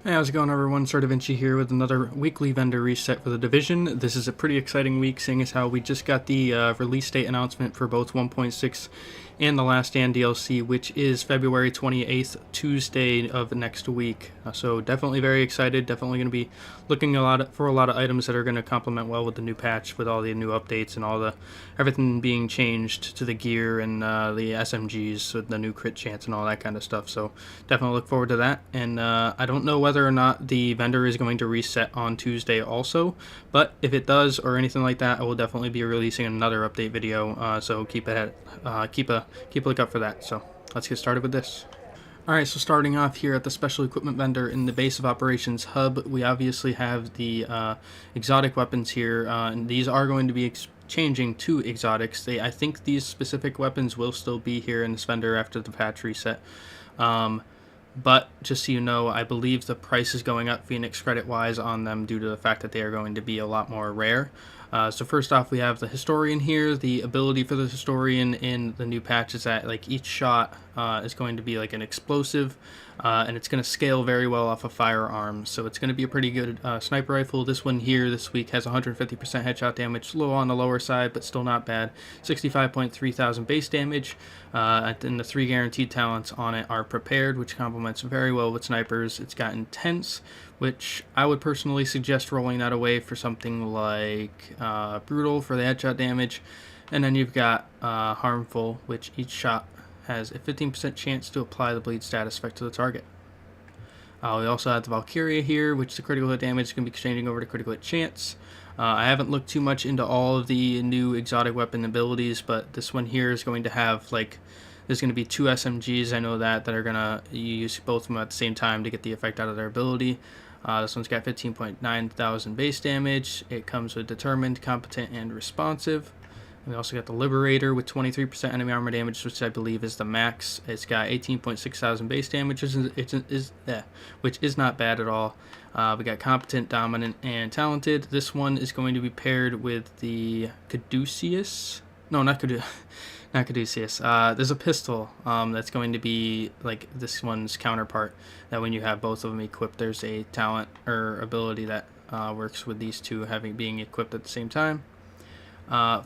Hey, how's it going, everyone? Sir Da Vinci here with another weekly vendor reset for the division. This is a pretty exciting week, seeing as how we just got the release date announcement for both 1.6 and the Last Stand DLC, which is February 28th, Tuesday of next week. So definitely very excited. Definitely going to be looking for a lot of items that are going to complement well with the new patch, with all the new updates and everything being changed to the gear and the SMGs with the new crit chance and all that kind of stuff. So definitely look forward to that. And I don't know whether or not the vendor is going to reset on Tuesday also, but if it does or anything like that, I will definitely be releasing another update video. So keep a lookout for that. So let's get started with this. Alright, so starting off here at the special equipment vendor in the base of operations hub, we obviously have the exotic weapons here, and these are going to be changing to exotics. I think these specific weapons will still be here in this vendor after the patch reset. But just so you know, I believe the price is going up Phoenix credit wise on them due to the fact that they are going to be a lot more rare. So first off, we have the historian here. The ability for the historian in the new patch is that like each shot is going to be like an explosive, and it's going to scale very well off of firearms. So it's going to be a pretty good sniper rifle. This one here this week has 150% headshot damage, low on the lower side, but still not bad. 65.3 thousand base damage, and the 3 guaranteed talents on it are prepared, which complements very well with snipers. It's got intense, which I would personally suggest rolling that away for something like brutal for the headshot damage. And then you've got harmful, which each shot has a 15% chance to apply the bleed status effect to the target. We also have the Valkyria here, which the critical hit damage is going to be exchanging over to critical hit chance. I haven't looked too much into all of the new exotic weapon abilities, but this one here is going to have there's going to be 2 SMGs, I know that are going to use both of them at the same time to get the effect out of their ability. This one's got 15.9 thousand base damage. It comes with determined, competent, and responsive. And we also got the Liberator with 23% enemy armor damage, which I believe is the max. It's got 18.6 thousand base damage, which is not bad at all. We got competent, dominant, and talented. This one is going to be paired with the Caduceus. No, not Caduceus. There's a pistol that's going to be like this one's counterpart, that when you have both of them equipped, there's a talent or ability that works with these two being equipped at the same time.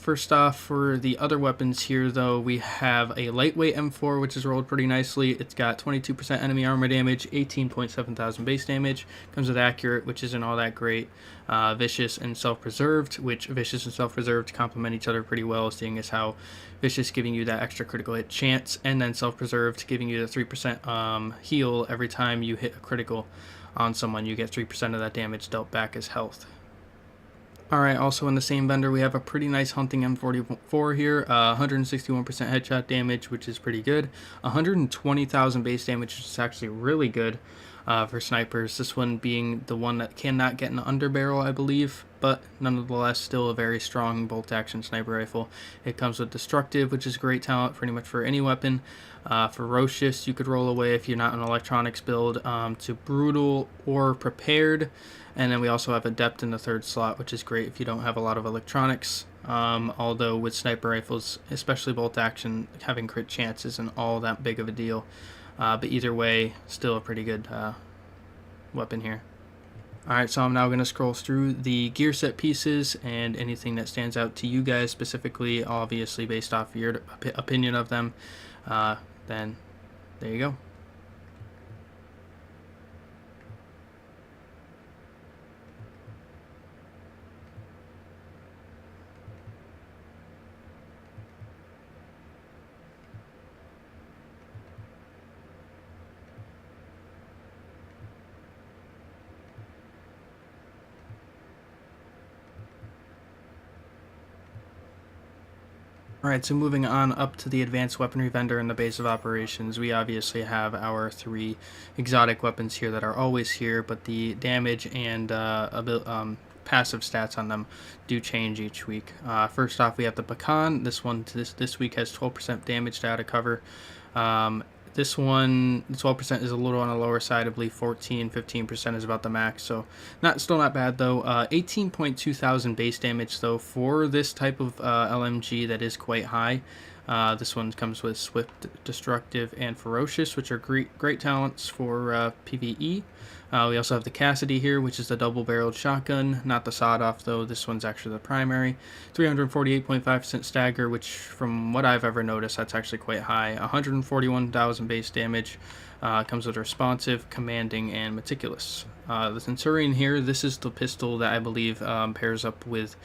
First off, for the other weapons here, though, we have a lightweight M4, which is rolled pretty nicely. It's got 22% enemy armor damage, 18.7 thousand base damage. Comes with accurate, which isn't all that great. Vicious and self-preserved, which vicious and self-preserved complement each other pretty well, seeing as how vicious giving you that extra critical hit chance, and then self-preserved giving you the 3% heal every time you hit a critical on someone. You get 3% of that damage dealt back as health. Alright, also in the same vendor, we have a pretty nice hunting M44 here. 161% headshot damage, which is pretty good. 120,000 base damage, which is actually really good for snipers. This one being the one that cannot get an underbarrel, I believe, but nonetheless still a very strong bolt-action sniper rifle. It comes with destructive, which is great talent pretty much for any weapon. Ferocious, you could roll away if you're not an electronics build, to brutal or prepared. And then we also have adept in the 3rd slot, which is great if you don't have a lot of electronics. Although with sniper rifles, especially bolt action, having crit chance isn't all that big of a deal. But either way, still a pretty good weapon here. Alright, so I'm now going to scroll through the gear set pieces and anything that stands out to you guys specifically, obviously based off your opinion of them. Then there you go. Alright, so moving on up to the advanced weaponry vendor in the base of operations, we obviously have our 3 exotic weapons here that are always here, but the damage and passive stats on them do change each week. First off, we have the Pecan. This one this week has 12% damage to out of cover. This one, 12% is a little on the lower side. I believe 15% is about the max, so still not bad though. 18.2 thousand base damage though for this type of LMG, that is quite high. This one comes with Swift, Destructive, and Ferocious, which are great talents for PvE. We also have the Cassidy here, which is the double-barreled shotgun, not the sawed-off though. This one's actually the primary. 348.5% stagger, which from what I've ever noticed, that's actually quite high. 141,000 base damage. Comes with responsive, commanding, and meticulous. The Centurion here, this is the pistol that I believe pairs up with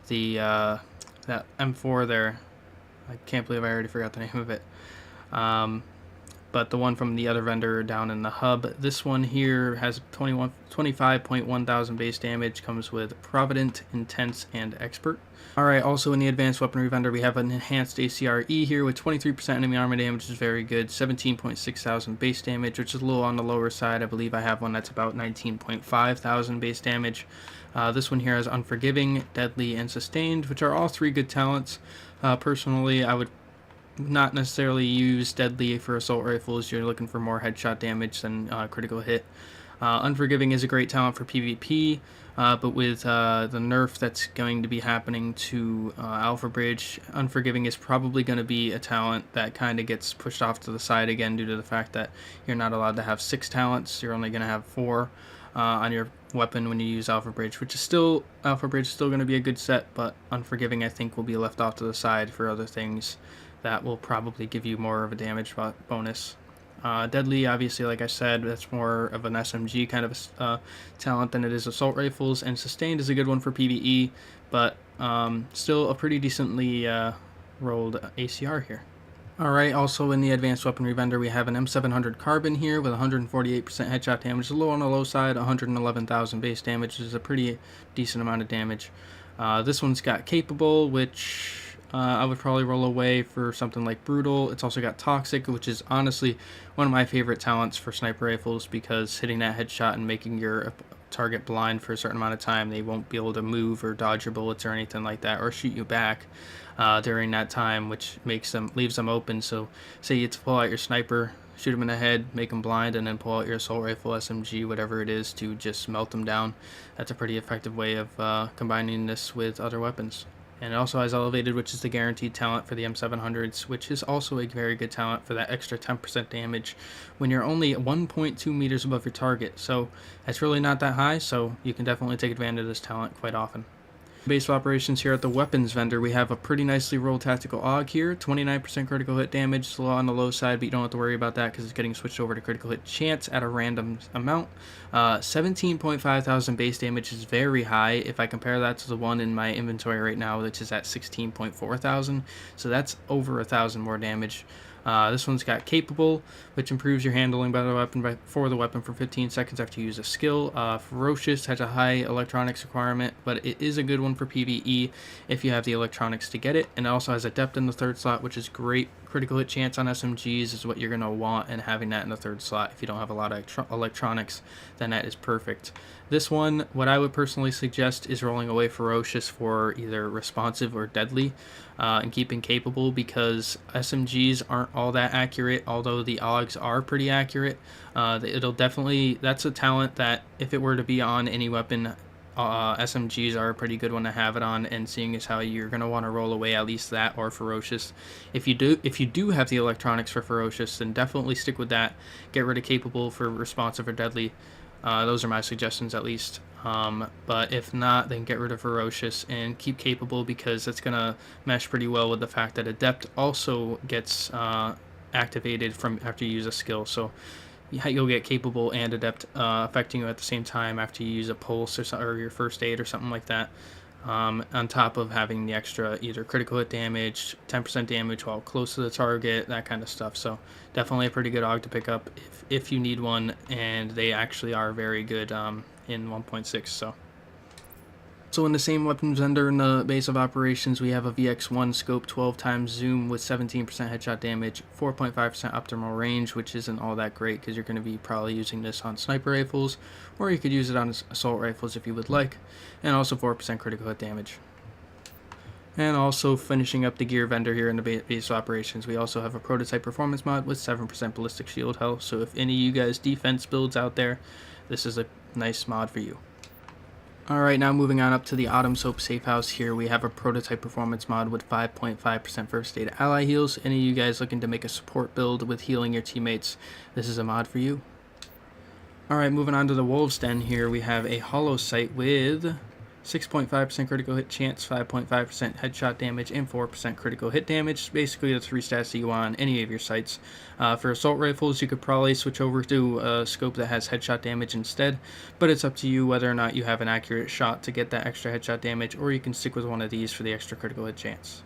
the that M4 there. I can't believe I already forgot the name of it. But the one from the other vendor down in the hub, this one here has 25.1 thousand base damage, comes with Provident, Intense, and Expert. Alright, also in the advanced weaponry vendor, we have an enhanced ACRE here with 23% enemy armor damage, which is very good, 17.6 thousand base damage, which is a little on the lower side. I believe I have one that's about 19.5 thousand base damage. This one here has Unforgiving, Deadly, and Sustained, which are all three good talents. Personally, I would not necessarily use Deadly for assault rifles. You're looking for more headshot damage than critical hit. Unforgiving is a great talent for PvP, but with the nerf that's going to be happening to Alpha Bridge, Unforgiving is probably going to be a talent that kind of gets pushed off to the side again due to the fact that you're not allowed to have 6 talents. You're only going to have 4 on your weapon when you use Alpha Bridge, which is still, Alpha Bridge is still going to be a good set, but Unforgiving I think will be left off to the side for other things that will probably give you more of a damage bonus. Deadly, obviously, like I said, that's more of an SMG kind of talent than it is assault rifles, and Sustained is a good one for PvE, but still a pretty decently rolled ACR here. Alright, also in the advanced weaponry vendor, we have an M700 Carbon here with 148% headshot damage, a little on the low side, 111,000 base damage, which is a pretty decent amount of damage. This one's got Capable, which I would probably roll away for something like Brutal. It's also got Toxic, which is honestly one of my favorite talents for sniper rifles, because hitting that headshot and making your target blind for a certain amount of time, they won't be able to move or dodge your bullets or anything like that, or shoot you back during that time, which leaves them open. So say you pull out your sniper, shoot them in the head, make them blind, and then pull out your assault rifle, SMG, whatever it is, to just melt them down. That's a pretty effective way of combining this with other weapons. And it also has Elevated, which is the guaranteed talent for the M700s, which is also a very good talent for that extra 10% damage when you're only 1.2 meters above your target. So that's really not that high, so you can definitely take advantage of this talent quite often. Base of operations here at the weapons vendor, we have a pretty nicely rolled tactical AUG here, 29% critical hit damage, slow on the low side, but you don't have to worry about that because it's getting switched over to critical hit chance at a random amount. 17.5 thousand base damage is very high if I compare that to the one in my inventory right now, which is at 16.4 thousand, so that's over 1,000 more damage. This one's got Capable, which improves your handling by the weapon for the weapon for 15 seconds after you use a skill. Ferocious has a high electronics requirement, but it is a good one for PvE if you have the electronics to get it. And it also has Adept in the third slot, which is great. Critical hit chance on SMGs is what you're going to want, and having that in the third slot, if you don't have a lot of electronics, then that is perfect. This one, what I would personally suggest is rolling away Ferocious for either responsive or deadly, and keeping Capable, because SMGs aren't all that accurate, although the AUGs are pretty accurate. That's a talent that if it were to be on any weapon, SMGs are a pretty good one to have it on, and seeing as how you're going to want to roll away at least that or Ferocious. If you do have the electronics for Ferocious, then definitely stick with that. Get rid of Capable for responsive or deadly. Those are my suggestions at least. But if not, then get rid of Ferocious and keep Capable, because it's going to mesh pretty well with the fact that Adept also gets activated from after you use a skill. So you'll get Capable and Adept affecting you at the same time after you use a pulse or your first aid or something like that, on top of having the extra either critical hit damage, 10% damage while close to the target, that kind of stuff. So definitely a pretty good AUG to pick up if you need one, and they actually are very good in 1.6. So in the same weapons vendor in the base of operations, we have a VX1 scope 12 times zoom with 17% headshot damage, 4.5% optimal range, which isn't all that great because you're going to be probably using this on sniper rifles, or you could use it on assault rifles if you would like, and also 4% critical hit damage. And also finishing up the gear vendor here in the base of operations, we also have a prototype performance mod with 7% ballistic shield health. So if any of you guys defense builds out there, this is a nice mod for you. Alright, now moving on up to the Autumn Soap Safe House here, we have a prototype performance mod with 5.5% first aid ally heals. Any of you guys looking to make a support build with healing your teammates, this is a mod for you. Alright, moving on to the Wolves Den here, we have a Hollow Sight with 6.5% critical hit chance, 5.5% headshot damage, and 4% critical hit damage. Basically the 3 stats that you want on any of your sights. For assault rifles, you could probably switch over to a scope that has headshot damage instead, but it's up to you whether or not you have an accurate shot to get that extra headshot damage, or you can stick with one of these for the extra critical hit chance.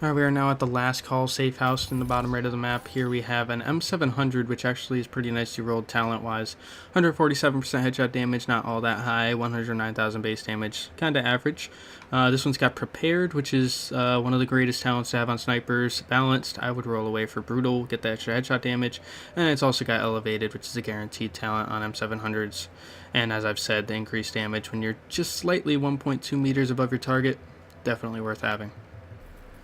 Alright, we are now at the last call safe house in the bottom right of the map. Here we have an M700, which actually is pretty nicely rolled talent-wise. 147% headshot damage, not all that high. 109,000 base damage, kind of average. This one's got Prepared, which is one of the greatest talents to have on snipers. Balanced, I would roll away for Brutal, get the extra headshot damage. And it's also got Elevated, which is a guaranteed talent on M700s. And as I've said, the increased damage when you're just slightly 1.2 meters above your target, definitely worth having.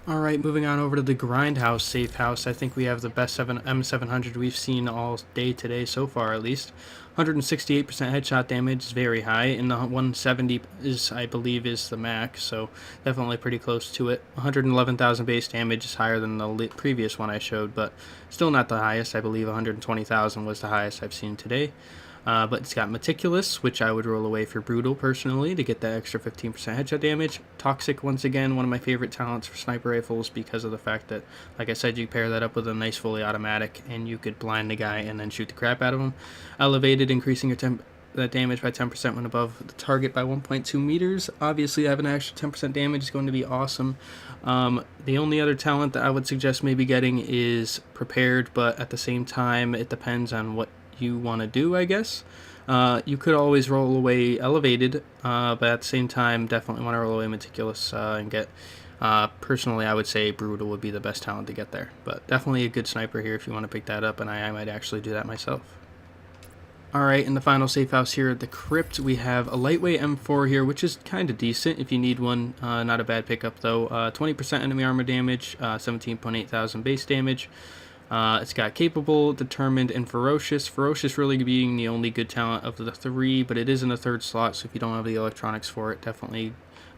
Alright, moving on over to the Grindhouse Safe House. I think we have the best M700 we've seen all day today so far, at least. 168% headshot damage is very high, and the 170 is, I believe, is the max, so definitely pretty close to it. 111,000 base damage is higher than the previous one I showed, but still not the highest. I believe 120,000 was the highest I've seen today. But it's got Meticulous, which I would roll away for Brutal personally to get that extra 15% headshot damage. Toxic, once again, one of my favorite talents for sniper rifles because of the fact that, like I said, you pair that up with a nice fully automatic and you could blind the guy and then shoot the crap out of him. Elevated, increasing your that damage by 10% when above the target by 1.2 meters. Obviously, having an extra 10% damage is going to be awesome. The only other talent that I would suggest maybe getting is Prepared, but at the same time, it depends on what you want to do, I guess. You could always roll away Elevated, but at the same time definitely want to roll away Meticulous and get personally I would say Brutal would be the best talent to get there, but definitely a good sniper here if you want to pick that up, and I might actually do that myself. Alright, in the final safe house here at the Crypt, we have a lightweight M4 here, which is kind of decent if you need one. Not a bad pickup though. 20% enemy armor damage, 17.8 thousand base damage. It's got Capable, Determined, and Ferocious. Ferocious really being the only good talent of the 3, but it is in the 3rd slot, so if you don't have the electronics for it, definitely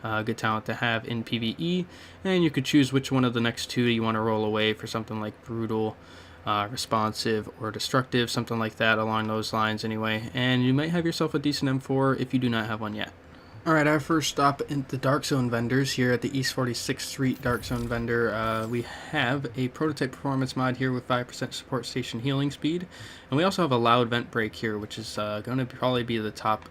a good talent to have in PvE. And you could choose which one of the next 2 you want to roll away for something like Brutal, Responsive, or Destructive, something like that along those lines anyway. And you might have yourself a decent M4 if you do not have one yet. Alright, our first stop in the Dark Zone vendors here at the East 46th Street Dark Zone vendor. We have a prototype performance mod here with 5% support station healing speed. And we also have a loud vent break here, which is going to probably be the top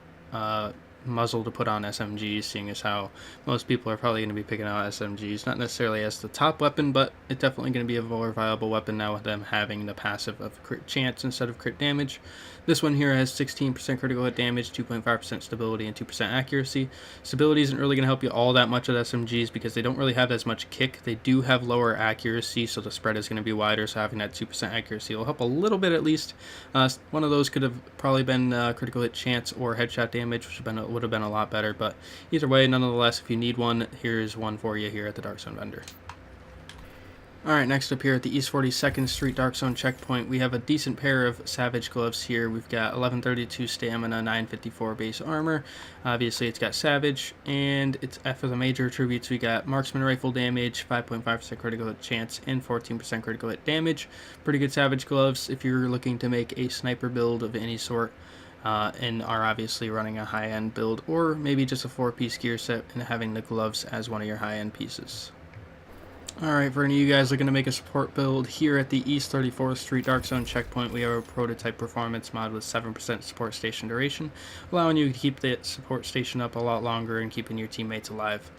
muzzle to put on SMGs, seeing as how most people are probably going to be picking out SMGs. Not necessarily as the top weapon, but it's definitely going to be a more viable weapon now with them having the passive of crit chance instead of crit damage. This one here has 16% critical hit damage, 2.5% stability, and 2% accuracy. Stability isn't really going to help you all that much with SMGs because they don't really have as much kick. They do have lower accuracy, so the spread is going to be wider, so having that 2% accuracy will help a little bit at least. One of those could have probably been critical hit chance or headshot damage, which would have been a lot better, but either way, nonetheless, if you need one, here's one for you here at the Dark Zone vendor. Alright, next up here at the East 42nd Street Dark Zone checkpoint, we have a decent pair of Savage gloves here. We've got 1132 stamina, 954 base armor. Obviously, it's got Savage, and it's for the major attributes, we got Marksman rifle damage, 5.5% critical hit chance, and 14% critical hit damage. Pretty good Savage gloves if you're looking to make a sniper build of any sort. And are obviously running a high-end build, or maybe just a 4-piece gear set and having the gloves as one of your high-end pieces. Alright, for any of you guys looking to make a support build, here at the East 34th Street Dark Zone checkpoint, we have a prototype performance mod with 7% support station duration, allowing you to keep that support station up a lot longer and keeping your teammates alive.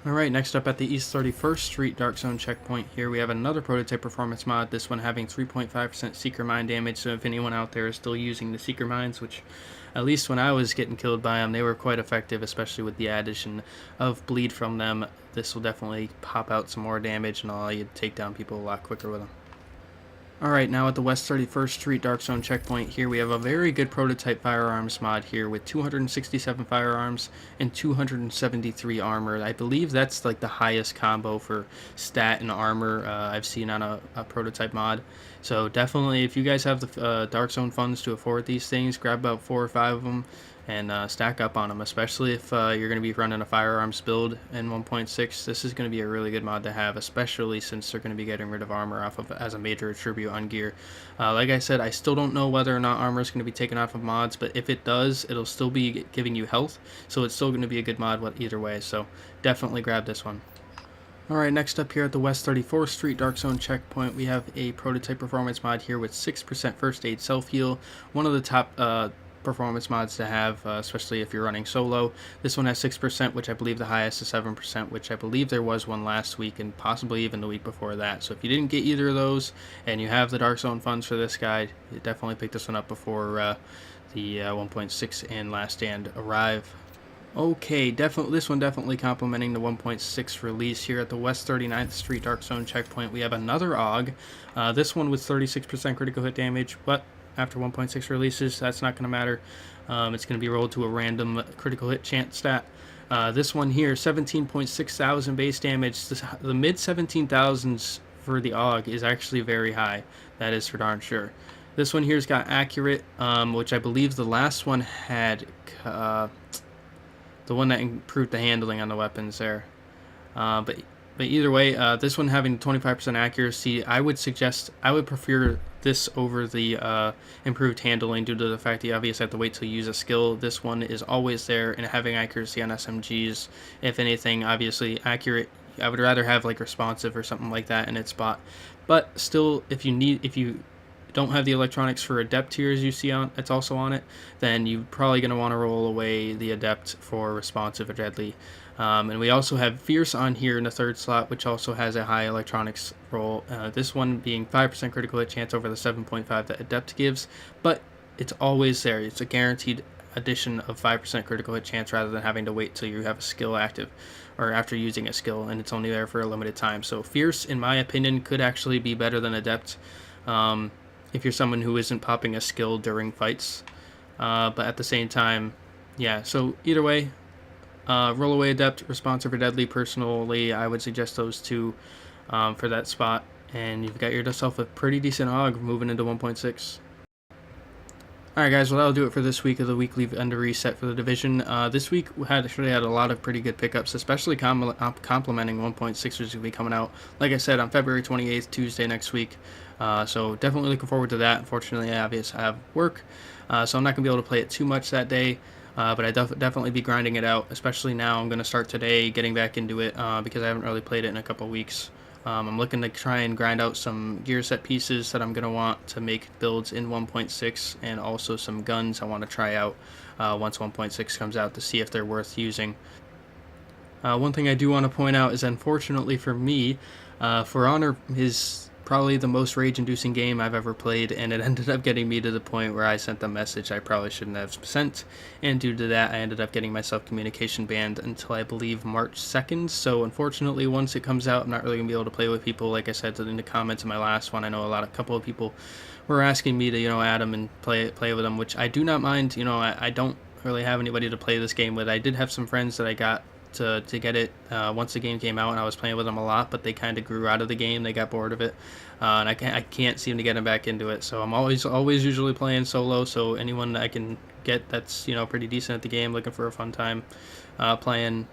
Alright, next up at the East 31st Street Dark Zone checkpoint here, we have another prototype performance mod, this one having 3.5% Seeker Mine damage, so if anyone out there is still using the Seeker Mines, which at least when I was getting killed by them, they were quite effective, especially with the addition of bleed from them. This will definitely pop out some more damage and allow you to take down people a lot quicker with them. Alright, now at the West 31st Street Dark Zone checkpoint here, we have a very good prototype firearms mod here with 267 firearms and 273 armor. I believe that's like the highest combo for stat and armor I've seen on a prototype mod. So definitely, if you guys have the Dark Zone funds to afford these things, grab about 4 or 5 of them and stack up on them. Especially if you're going to be running a firearms build in 1.6, this is going to be a really good mod to have, especially since they're going to be getting rid of armor off of as a major attribute on gear. Like I said, I still don't know whether or not armor is going to be taken off of mods, but if it does, it'll still be giving you health, so it's still going to be a good mod either way. So definitely grab this one. Alright, next up here at the West 34th Street Dark Zone checkpoint, we have a prototype performance mod here with 6% first aid self-heal. One of the top performance mods to have, especially if you're running solo. This one has 6%, which I believe the highest is 7%, which I believe there was one last week and possibly even the week before that. So if you didn't get either of those and you have the Dark Zone funds for this guide, you definitely pick this one up before the 1.6 and Last Stand arrive. Okay, this one definitely complementing the 1.6 release here at the West 39th Street Dark Zone checkpoint. We have another AUG. This one with 36% critical hit damage, but after 1.6 releases, that's not going to matter. It's going to be rolled to a random critical hit chance stat. This one here, 17.6 thousand base damage. The mid 17,000s for the AUG is actually very high. That is for darn sure. This one here's got accurate, which I believe the last one had... the one that improved the handling on the weapons there. But either way, this one having 25% accuracy, I would prefer this over the improved handling due to the fact that you obviously have to wait till you use a skill. This one is always there, and having accuracy on SMGs, if anything, obviously accurate. I would rather have like responsive or something like that in its spot. But still, if you don't have the electronics for adept tier as you see on it's also on it, then you're probably going to want to roll away the adept for responsive or deadly. And we also have fierce on here in the third slot, which also has a high electronics roll, this one being 5% critical hit chance over the 7.5 that adept gives, but it's always there. It's a guaranteed addition of 5% critical hit chance rather than having to wait till you have a skill active or after using a skill, and it's only there for a limited time. So fierce, in my opinion, could actually be better than adept if you're someone who isn't popping a skill during fights, but at the same time, yeah, so either way, roll away adept, responsive or deadly. Personally, I would suggest those two for that spot, and you've got yourself a pretty decent AUG moving into 1.6. Alright guys, well that'll do it for this week of the weekly vendor reset for the division. This week we actually had a lot of pretty good pickups, especially complementing 1.6, which is going to be coming out, like I said, on February 28th, Tuesday next week. So definitely looking forward to that. Unfortunately, I obviously have work, so I'm not going to be able to play it too much that day, but I definitely be grinding it out, especially now. I'm going to start today getting back into it because I haven't really played it in a couple weeks. I'm looking to try and grind out some gear set pieces that I'm going to want to make builds in 1.6, and also some guns I want to try out once 1.6 comes out to see if they're worth using. One thing I do want to point out is, unfortunately for me, For Honor is probably the most rage-inducing game I've ever played, and it ended up getting me to the point where I sent a message I probably shouldn't have sent, and due to that I ended up getting myself communication banned until I believe March 2nd, so unfortunately once it comes out I'm not really going to be able to play with people. Like I said in the comments in my last one, I know a couple of people were asking me to, add them and play with them, which I do not mind. I don't really have anybody to play this game with. I did have some friends that I got to get it once the game came out, and I was playing with them a lot, but they kind of grew out of the game. They got bored of it, and I can't seem to get them back into it. So I'm always usually playing solo. So anyone that I can get that's pretty decent at the game, looking for a fun time playing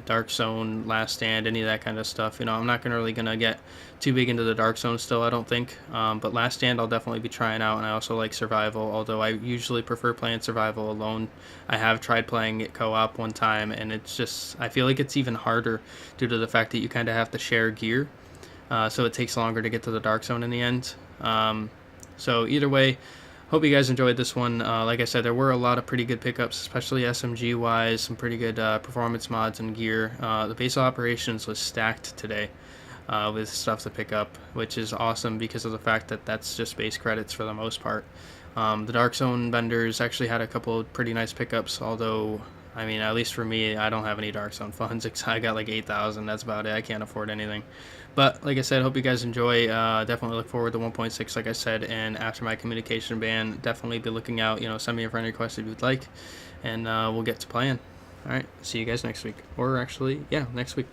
Dark Zone, Last Stand, any of that kind of stuff. I'm not really gonna get too big into the Dark Zone still, I don't think, but Last Stand I'll definitely be trying out, and I also like Survival, although I usually prefer playing Survival alone. I have tried playing it co-op one time, and it's just, I feel like it's even harder due to the fact that you kind of have to share gear, so it takes longer to get to the Dark Zone in the end. So either way, hope you guys enjoyed this one. Like I said, there were a lot of pretty good pickups, especially SMG wise, some pretty good performance mods and gear. The base of operations was stacked today with stuff to pick up, which is awesome because of the fact that that's just base credits for the most part. The Dark Zone vendors actually had a couple of pretty nice pickups, although I mean, at least for me, I don't have any Dark Zone funds. I got like 8,000. That's about it. I can't afford anything. But like I said, hope you guys enjoy. Definitely look forward to 1.6, like I said. And after my communication ban, definitely be looking out. Send me a friend request if you'd like, and we'll get to playing. All right. See you guys next week. Or actually, yeah, next week.